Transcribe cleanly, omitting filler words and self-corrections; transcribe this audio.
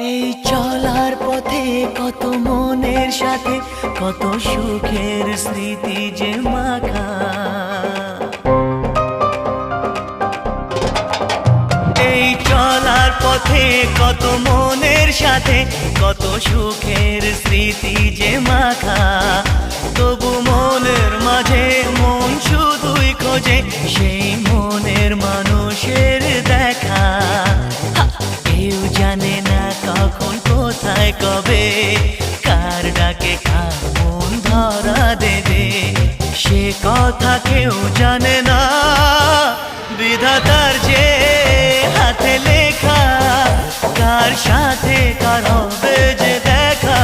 এই চলার পথে কত মনের সাথে কত সুখের স্মৃতি যে মাখা। এই চলার পথে কত মনের সাথে কত সুখের স্মৃতি যে মাখা। তবু মনের মাঝে মন শুধুই খোঁজে সেই মনের মানুষের দেখা। কেউ জানে না কখন কোথায় কবে কার ডাকে কার মন ধরা দেবে, সে কথা কেউ জানে না। বিধাতার যে হাতে লেখা কার সাথে কার হবে যে দেখা।